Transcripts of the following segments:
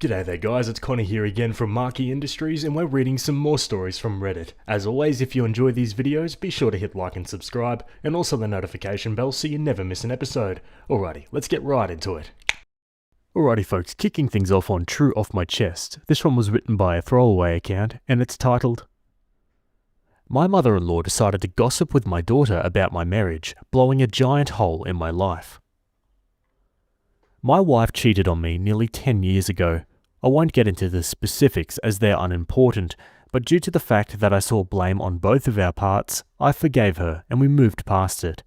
G'day there guys, it's Connor here again from Marquee Industries and we're reading some more stories from Reddit. As always, if you enjoy these videos, be sure to hit like and subscribe, and also the notification bell so you never miss an episode. Alrighty, let's get right into it. Alrighty folks, kicking things off on True Off My Chest. This one was written by a throwaway account, and it's titled, My mother-in-law decided to gossip with my daughter about my marriage, blowing a giant hole in my life. My wife cheated on me nearly 10 years ago. I won't get into the specifics as they're unimportant, but due to the fact that I saw blame on both of our parts, I forgave her and we moved past it.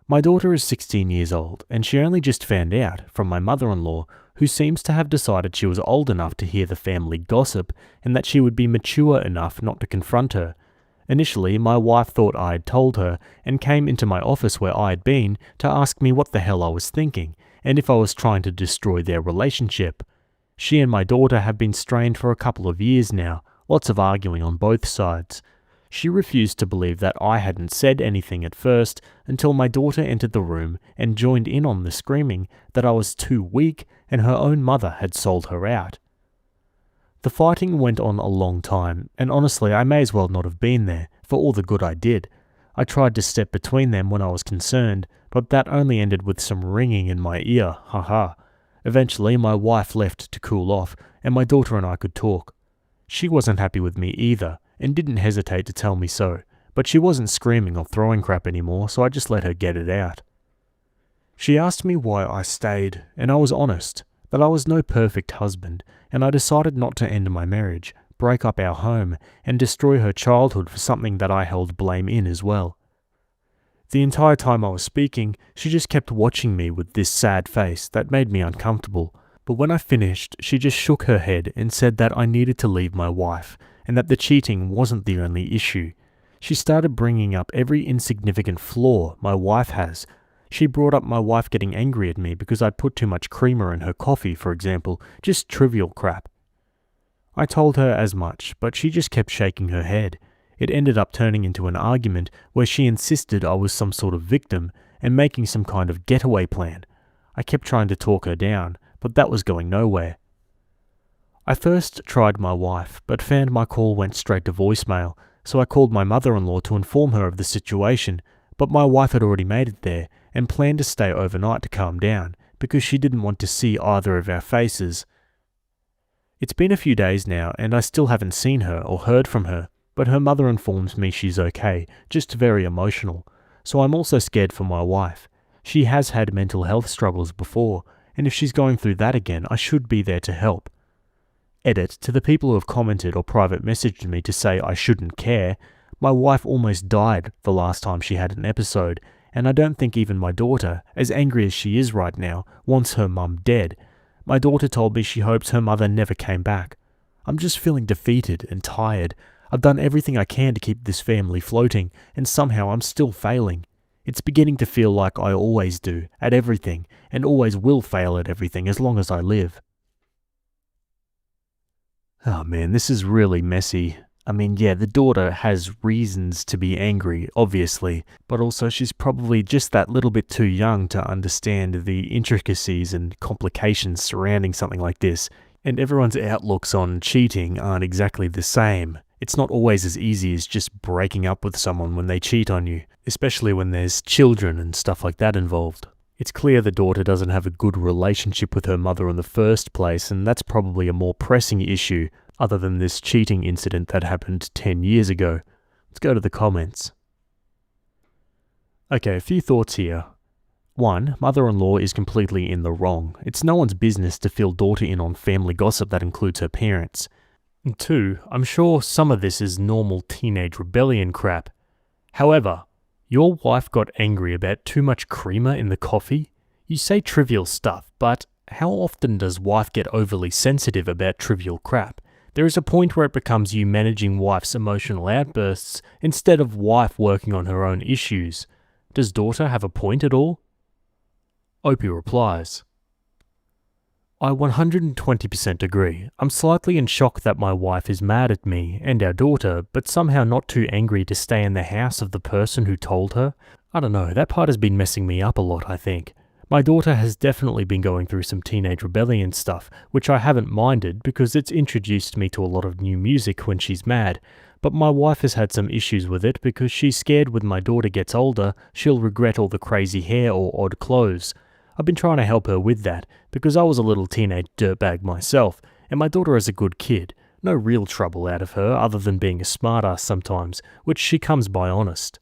My daughter is 16 years old, and she only just found out from my mother-in-law, who seems to have decided she was old enough to hear the family gossip and that she would be mature enough not to confront her. Initially, my wife thought I had told her and came into my office where I had been to ask me what the hell I was thinking and if I was trying to destroy their relationship. She and my daughter have been strained for a couple of years now, lots of arguing on both sides. She refused to believe that I hadn't said anything at first until my daughter entered the room and joined in on the screaming that I was too weak and her own mother had sold her out. The fighting went on a long time, and honestly I may as well not have been there for all the good I did. I tried to step between them when I was concerned, but that only ended with some ringing in my ear, haha. Eventually my wife left to cool off, and my daughter and I could talk. She wasn't happy with me either, and didn't hesitate to tell me so, but she wasn't screaming or throwing crap anymore, so I just let her get it out. She asked me why I stayed, and I was honest, that I was no perfect husband, and I decided not to end my marriage, break up our home, and destroy her childhood for something that I held blame in as well. The entire time I was speaking, she just kept watching me with this sad face that made me uncomfortable, but when I finished, she just shook her head and said that I needed to leave my wife, and that the cheating wasn't the only issue. She started bringing up every insignificant flaw my wife has. She brought up my wife getting angry at me because I'd put too much creamer in her coffee, for example, just trivial crap. I told her as much, but she just kept shaking her head. It ended up turning into an argument where she insisted I was some sort of victim and making some kind of getaway plan. I kept trying to talk her down, but that was going nowhere. I first tried my wife, but found my call went straight to voicemail, so I called my mother-in-law to inform her of the situation, but my wife had already made it there and planned to stay overnight to calm down because she didn't want to see either of our faces. It's been a few days now and I still haven't seen her or heard from her, but her mother informs me she's okay, just very emotional, so I'm also scared for my wife. She has had mental health struggles before, and if she's going through that again, I should be there to help. Edit, to the people who have commented or private messaged me to say I shouldn't care, my wife almost died the last time she had an episode, and I don't think even my daughter, as angry as she is right now, wants her mum dead. My daughter told me she hopes her mother never came back. I'm just feeling defeated and tired. I've done everything I can to keep this family floating, and somehow I'm still failing. It's beginning to feel like I always do, at everything, and always will fail at everything as long as I live. Oh man, this is really messy. I mean, yeah, the daughter has reasons to be angry, obviously, but also she's probably just that little bit too young to understand the intricacies and complications surrounding something like this, and everyone's outlooks on cheating aren't exactly the same. It's not always as easy as just breaking up with someone when they cheat on you, especially when there's children and stuff like that involved. It's clear the daughter doesn't have a good relationship with her mother in the first place, and that's probably a more pressing issue other than this cheating incident that happened 10 years ago. Let's go to the comments. Okay, a few thoughts here. 1. Mother-in-law is completely in the wrong. It's no one's business to fill daughter in on family gossip that includes her parents. 2. I'm sure some of this is normal teenage rebellion crap. However, your wife got angry about too much creamer in the coffee? You say trivial stuff, but how often does wife get overly sensitive about trivial crap? There is a point where it becomes you managing wife's emotional outbursts instead of wife working on her own issues. Does daughter have a point at all? Opie replies, I 120% agree. I'm slightly in shock that my wife is mad at me and our daughter, but somehow not too angry to stay in the house of the person who told her. I don't know, that part has been messing me up a lot, I think. My daughter has definitely been going through some teenage rebellion stuff, which I haven't minded because it's introduced me to a lot of new music when she's mad, but my wife has had some issues with it because she's scared when my daughter gets older, she'll regret all the crazy hair or odd clothes. I've been trying to help her with that because I was a little teenage dirtbag myself, and my daughter is a good kid. No real trouble out of her other than being a smartass sometimes, which she comes by honest.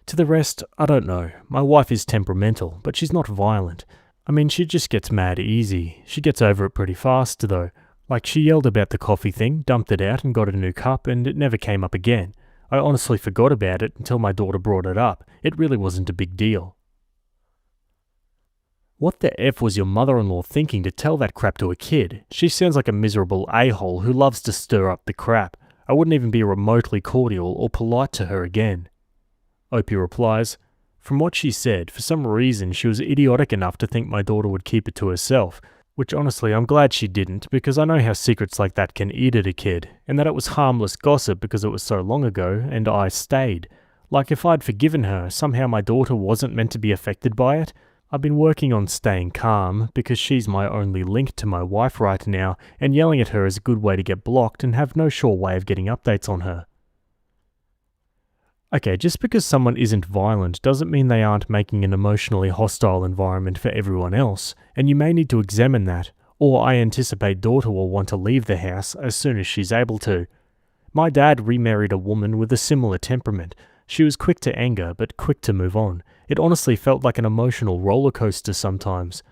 To the rest, I don't know. My wife is temperamental, but she's not violent. I mean, she just gets mad easy. She gets over it pretty fast, though. Like, she yelled about the coffee thing, dumped it out, and got a new cup, and it never came up again. I honestly forgot about it until my daughter brought it up. It really wasn't a big deal. What the F was your mother-in-law thinking to tell that crap to a kid? She sounds like a miserable a-hole who loves to stir up the crap. I wouldn't even be remotely cordial or polite to her again. Opie replies, from what she said, for some reason she was idiotic enough to think my daughter would keep it to herself, which honestly I'm glad she didn't because I know how secrets like that can eat at a kid, and that it was harmless gossip because it was so long ago and I stayed. Like if I'd forgiven her, somehow my daughter wasn't meant to be affected by it. I've been working on staying calm because she's my only link to my wife right now, and yelling at her is a good way to get blocked and have no sure way of getting updates on her. Okay, just because someone isn't violent doesn't mean they aren't making an emotionally hostile environment for everyone else, and you may need to examine that, or I anticipate daughter will want to leave the house as soon as she's able to. My dad remarried a woman with a similar temperament. She was quick to anger, but quick to move on. It honestly felt like an emotional roller coaster sometimes.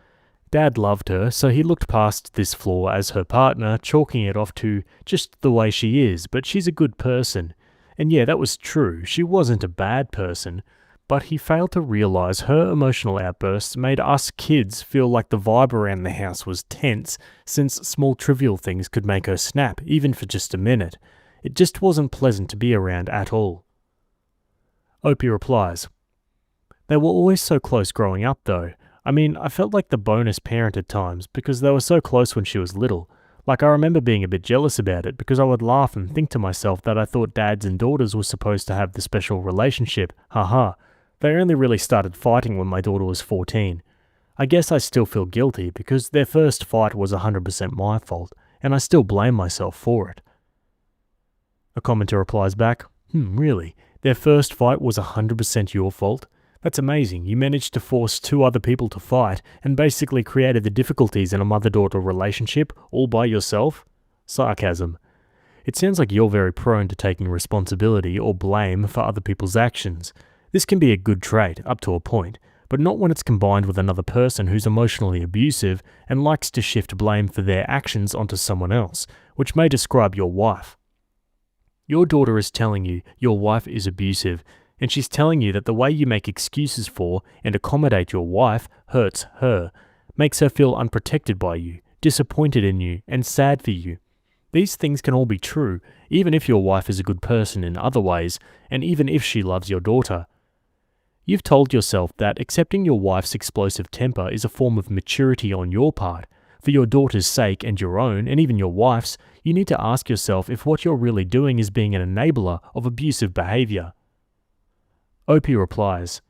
Dad loved her, so he looked past this flaw as her partner, chalking it off to just the way she is, but she's a good person. And yeah, that was true, she wasn't a bad person, but he failed to realize her emotional outbursts made us kids feel like the vibe around the house was tense, since small trivial things could make her snap, even for just a minute. It just wasn't pleasant to be around at all. Opie replies, they were always so close growing up though. I mean, I felt like the bonus parent at times because they were so close when she was little. Like, I remember being a bit jealous about it because I would laugh and think to myself that I thought dads and daughters were supposed to have the special relationship. Haha. They only really started fighting when my daughter was 14. I guess I still feel guilty because their first fight was 100% my fault, and I still blame myself for it. A commenter replies back, really? Their first fight was 100% your fault? That's amazing. You managed to force two other people to fight and basically created the difficulties in a mother-daughter relationship all by yourself? Sarcasm. It sounds like you're very prone to taking responsibility or blame for other people's actions. This can be a good trait, up to a point, but not when it's combined with another person who's emotionally abusive and likes to shift blame for their actions onto someone else, which may describe your wife. Your daughter is telling you your wife is abusive, and she's telling you that the way you make excuses for and accommodate your wife hurts her, makes her feel unprotected by you, disappointed in you, and sad for you. These things can all be true, even if your wife is a good person in other ways, and even if she loves your daughter. You've told yourself that accepting your wife's explosive temper is a form of maturity on your part. For your daughter's sake and your own, and even your wife's, you need to ask yourself if what you're really doing is being an enabler of abusive behavior. Opie replies,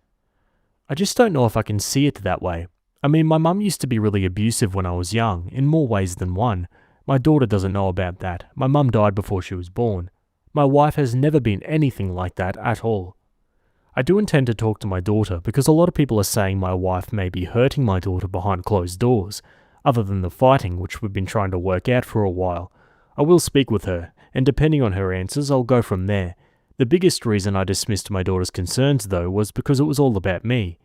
I just don't know if I can see it that way. I mean, my mum used to be really abusive when I was young, in more ways than one. My daughter doesn't know about that. My mum died before she was born. My wife has never been anything like that at all. I do intend to talk to my daughter because a lot of people are saying my wife may be hurting my daughter behind closed doors, other than the fighting which we've been trying to work out for a while. I will speak with her, and depending on her answers, I'll go from there. The biggest reason I dismissed my daughter's concerns, though, was because it was all about me.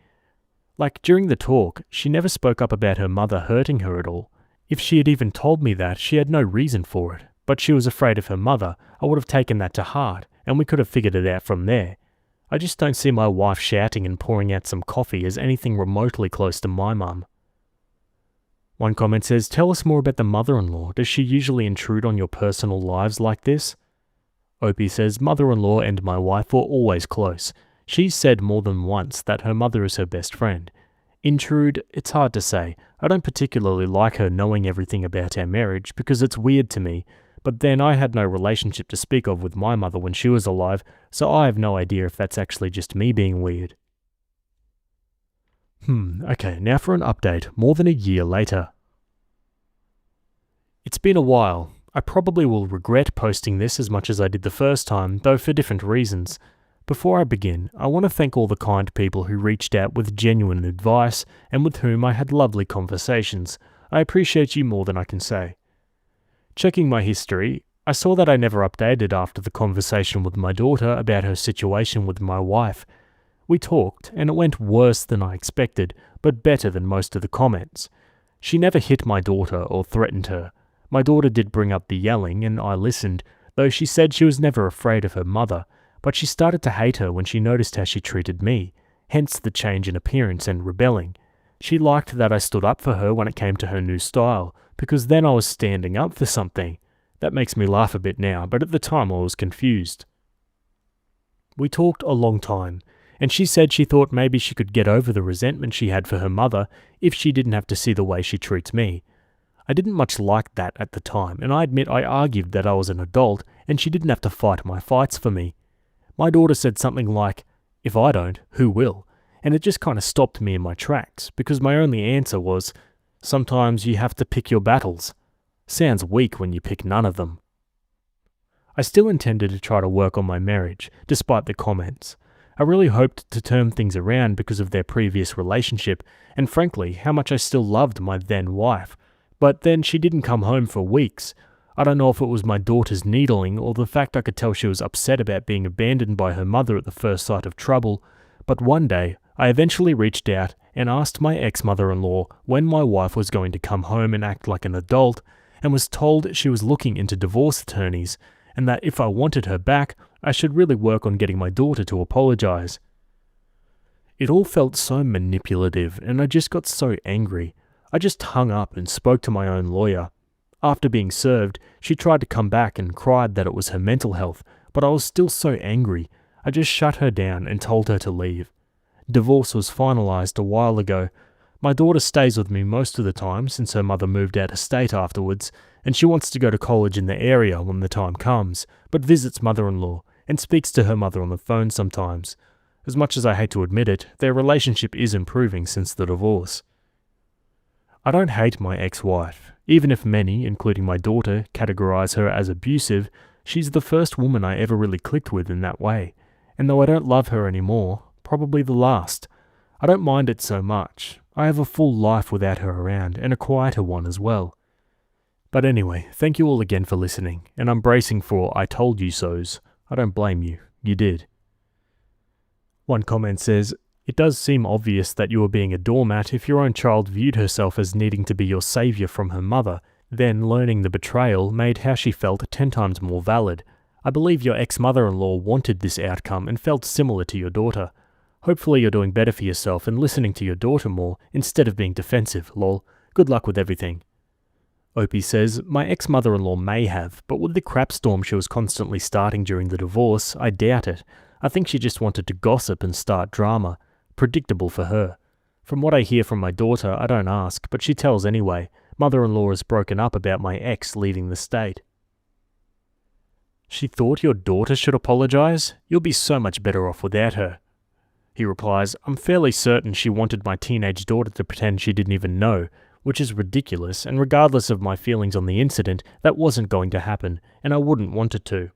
Like, during the talk, she never spoke up about her mother hurting her at all. If she had even told me that, she had no reason for it. But she was afraid of her mother. I would have taken that to heart, and we could have figured it out from there. I just don't see my wife shouting and pouring out some coffee as anything remotely close to my mum. One comment says, tell us more about the mother-in-law. Does she usually intrude on your personal lives like this? Opie says, mother-in-law and my wife were always close. She's said more than once that her mother is her best friend. Intrude, it's hard to say. I don't particularly like her knowing everything about our marriage because it's weird to me, but then I had no relationship to speak of with my mother when she was alive, so I have no idea if that's actually just me being weird. Okay, now for an update, more than a year later. It's been a while. I probably will regret posting this as much as I did the first time, though for different reasons. Before I begin, I want to thank all the kind people who reached out with genuine advice and with whom I had lovely conversations. I appreciate you more than I can say. Checking my history, I saw that I never updated after the conversation with my daughter about her situation with my wife. We talked, and it went worse than I expected, but better than most of the comments. She never hit my daughter or threatened her. My daughter did bring up the yelling, and I listened, though she said she was never afraid of her mother, but she started to hate her when she noticed how she treated me, hence the change in appearance and rebelling. She liked that I stood up for her when it came to her new style, because then I was standing up for something. That makes me laugh a bit now, but at the time I was confused. We talked a long time, and she said she thought maybe she could get over the resentment she had for her mother if she didn't have to see the way she treats me. I didn't much like that at the time, and I admit I argued that I was an adult and she didn't have to fight my fights for me. My daughter said something like, "If I don't, who will?" And it just kind of stopped me in my tracks, because my only answer was, "Sometimes you have to pick your battles." Sounds weak when you pick none of them. I still intended to try to work on my marriage, despite the comments. I really hoped to turn things around because of their previous relationship, and frankly, how much I still loved my then wife. But then she didn't come home for weeks. I don't know if it was my daughter's needling or the fact I could tell she was upset about being abandoned by her mother at the first sight of trouble, but one day I eventually reached out and asked my ex-mother-in-law when my wife was going to come home and act like an adult, and was told she was looking into divorce attorneys, and that if I wanted her back, I should really work on getting my daughter to apologize. It all felt so manipulative, and I just got so angry. I just hung up and spoke to my own lawyer. After being served, she tried to come back and cried that it was her mental health, but I was still so angry. I just shut her down and told her to leave. Divorce was finalized a while ago. My daughter stays with me most of the time since her mother moved out of state afterwards, and she wants to go to college in the area when the time comes, but visits mother-in-law and speaks to her mother on the phone sometimes. As much as I hate to admit it, their relationship is improving since the divorce. I don't hate my ex-wife. Even if many, including my daughter, categorize her as abusive, she's the first woman I ever really clicked with in that way. And though I don't love her anymore, probably the last. I don't mind it so much. I have a full life without her around, and a quieter one as well. But anyway, thank you all again for listening, and I'm bracing for "I told you so's." I don't blame you. You did. One comment says, "It does seem obvious that you were being a doormat if your own child viewed herself as needing to be your saviour from her mother. Then learning the betrayal made how she felt 10 times more valid. I believe your ex-mother-in-law wanted this outcome and felt similar to your daughter. Hopefully you're doing better for yourself and listening to your daughter more instead of being defensive, lol. Good luck with everything." Opie says, "My ex-mother-in-law may have, but with the crap storm she was constantly starting during the divorce, I doubt it. I think she just wanted to gossip and start drama. Predictable for her. From what I hear from my daughter, I don't ask, but she tells anyway. Mother-in-law is broken up about my ex leaving the state." "She thought your daughter should apologize? You'll be so much better off without her." He replies, "I'm fairly certain she wanted my teenage daughter to pretend she didn't even know, which is ridiculous, and regardless of my feelings on the incident, that wasn't going to happen, and I wouldn't want it to."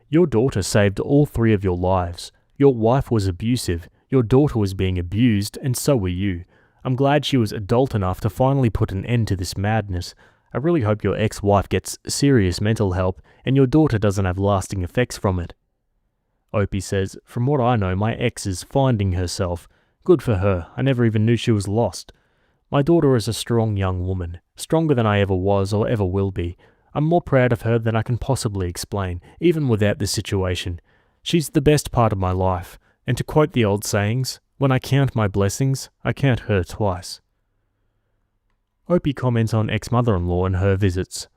"Your daughter saved all 3 of your lives. Your wife was abusive, your daughter was being abused, and so were you. I'm glad she was adult enough to finally put an end to this madness. I really hope your ex-wife gets serious mental help, and your daughter doesn't have lasting effects from it." Opie says, "From what I know, my ex is finding herself. Good for her, I never even knew she was lost. My daughter is a strong young woman, stronger than I ever was or ever will be. I'm more proud of her than I can possibly explain, even without this situation. She's the best part of my life, and to quote the old sayings, when I count my blessings, I count her twice." Opie comments on ex-mother-in-law and her visits.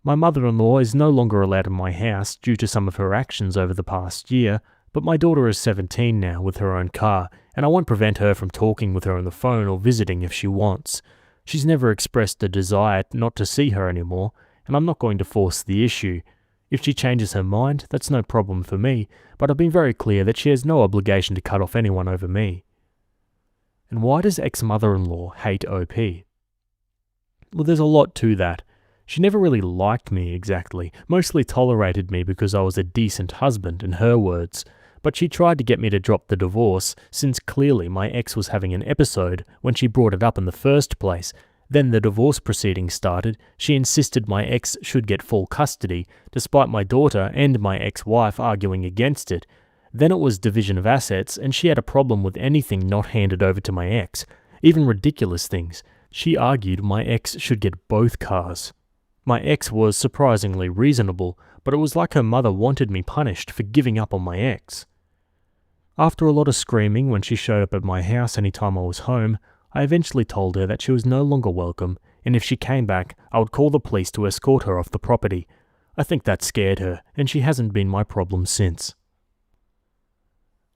"My mother-in-law is no longer allowed in my house due to some of her actions over the past year, but my daughter is 17 now with her own car, and I won't prevent her from talking with her on the phone or visiting if she wants. She's never expressed a desire not to see her anymore, and I'm not going to force the issue. If she changes her mind, that's no problem for me, but I've been very clear that she has no obligation to cut off anyone over me." And why does ex-mother-in-law hate OP? Well, there's a lot to that. She never really liked me exactly, mostly tolerated me because I was a decent husband, in her words. But she tried to get me to drop the divorce, since clearly my ex was having an episode when she brought it up in the first place. Then the divorce proceedings started. She insisted my ex should get full custody, despite my daughter and my ex-wife arguing against it. Then it was division of assets, and she had a problem with anything not handed over to my ex, even ridiculous things. She argued my ex should get both cars. My ex was surprisingly reasonable, but it was like her mother wanted me punished for giving up on my ex. After a lot of screaming when she showed up at my house anytime I was home, I eventually told her that she was no longer welcome, and if she came back, I would call the police to escort her off the property. I think that scared her, and she hasn't been my problem since.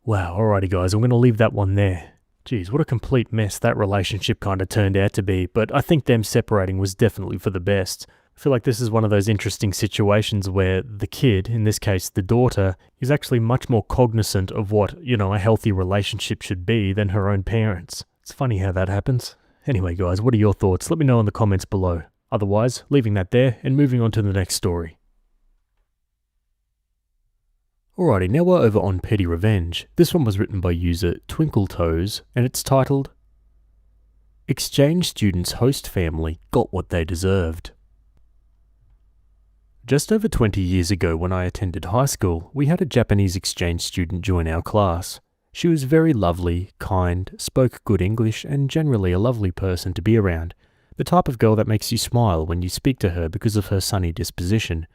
Wow, alrighty guys, I'm going to leave that one there. Geez, what a complete mess that relationship kind of turned out to be, but I think them separating was definitely for the best. I feel like this is one of those interesting situations where the kid, in this case the daughter, is actually much more cognizant of what, a healthy relationship should be than her own parents. It's funny how that happens. Anyway guys, what are your thoughts? Let me know in the comments below. Otherwise, leaving that there and moving on to the next story. Alrighty, now we're over on Petty Revenge. This one was written by user Twinkletoes, and it's titled, Exchange Students' Host Family Got What They Deserved. Just over 20 years ago when I attended high school, we had a Japanese exchange student join our class. She was very lovely, kind, spoke good English, and generally a lovely person to be around. The type of girl that makes you smile when you speak to her because of her sunny disposition.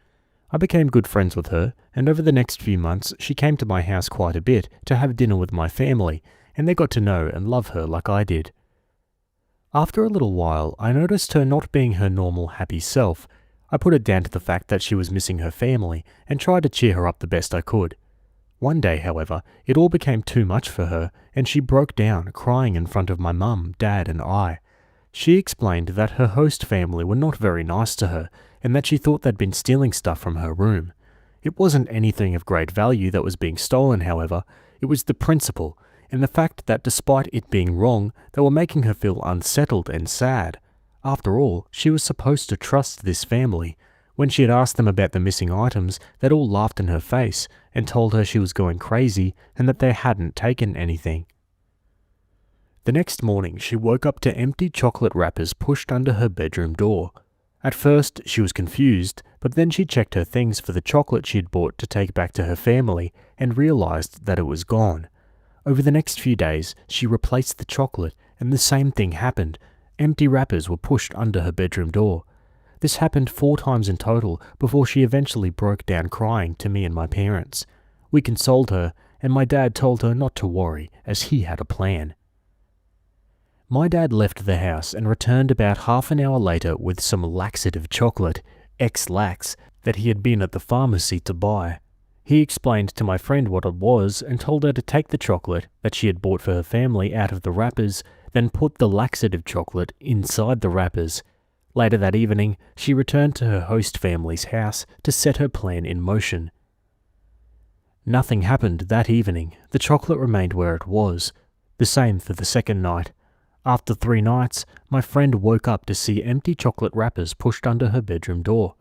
I became good friends with her, and over the next few months she came to my house quite a bit to have dinner with my family, and they got to know and love her like I did. After a little while, I noticed her not being her normal happy self. I put it down to the fact that she was missing her family, and tried to cheer her up the best I could. One day, however, it all became too much for her, and she broke down, crying in front of my mum, dad, and I. She explained that her host family were not very nice to her, and that she thought they'd been stealing stuff from her room. It wasn't anything of great value that was being stolen, however. It was the principle, and the fact that despite it being wrong, they were making her feel unsettled and sad. After all, she was supposed to trust this family. When she had asked them about the missing items, they'd all laughed in her face and told her she was going crazy and that they hadn't taken anything. The next morning, she woke up to empty chocolate wrappers pushed under her bedroom door. At first, she was confused, but then she checked her things for the chocolate she'd bought to take back to her family and realized that it was gone. Over the next few days, she replaced the chocolate, and the same thing happened. Empty wrappers were pushed under her bedroom door. This happened 4 times in total before she eventually broke down crying to me and my parents. We consoled her, and my dad told her not to worry, as he had a plan. My dad left the house and returned about half an hour later with some laxative chocolate, X-Lax, that he had been at the pharmacy to buy. He explained to my friend what it was and told her to take the chocolate that she had bought for her family out of the wrappers, then put the laxative chocolate inside the wrappers. Later that evening, she returned to her host family's house to set her plan in motion. Nothing happened that evening. The chocolate remained where it was. The same for the second night. After 3 nights, my friend woke up to see empty chocolate wrappers pushed under her bedroom door.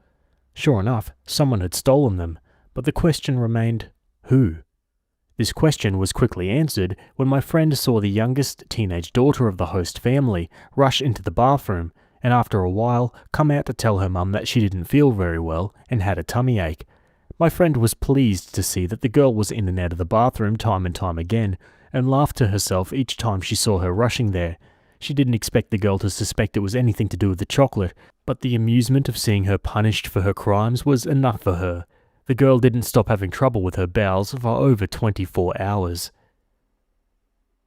Sure enough, someone had stolen them, but the question remained, who? This question was quickly answered when my friend saw the youngest teenage daughter of the host family rush into the bathroom, and after a while come out to tell her mum that she didn't feel very well and had a tummy ache. My friend was pleased to see that the girl was in and out of the bathroom time and time again, and laughed to herself each time she saw her rushing there. She didn't expect the girl to suspect it was anything to do with the chocolate, but the amusement of seeing her punished for her crimes was enough for her. The girl didn't stop having trouble with her bowels for over 24 hours.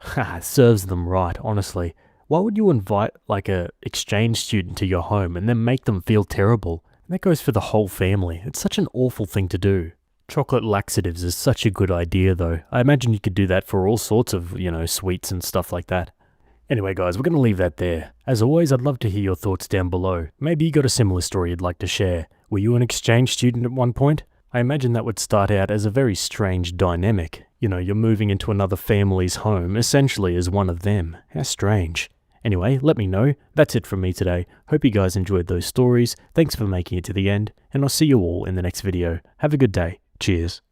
Ha, serves them right, honestly. Why would you invite a exchange student to your home and then make them feel terrible? And that goes for the whole family. It's such an awful thing to do. Chocolate laxatives is such a good idea though. I imagine you could do that for all sorts of, sweets and stuff like that. Anyway guys, we're going to leave that there. As always, I'd love to hear your thoughts down below. Maybe you got a similar story you'd like to share. Were you an exchange student at one point? I imagine that would start out as a very strange dynamic. you're moving into another family's home, essentially as one of them. How strange. Anyway, let me know. That's it from me today. Hope you guys enjoyed those stories. Thanks for making it to the end, and I'll see you all in the next video. Have a good day. Cheers.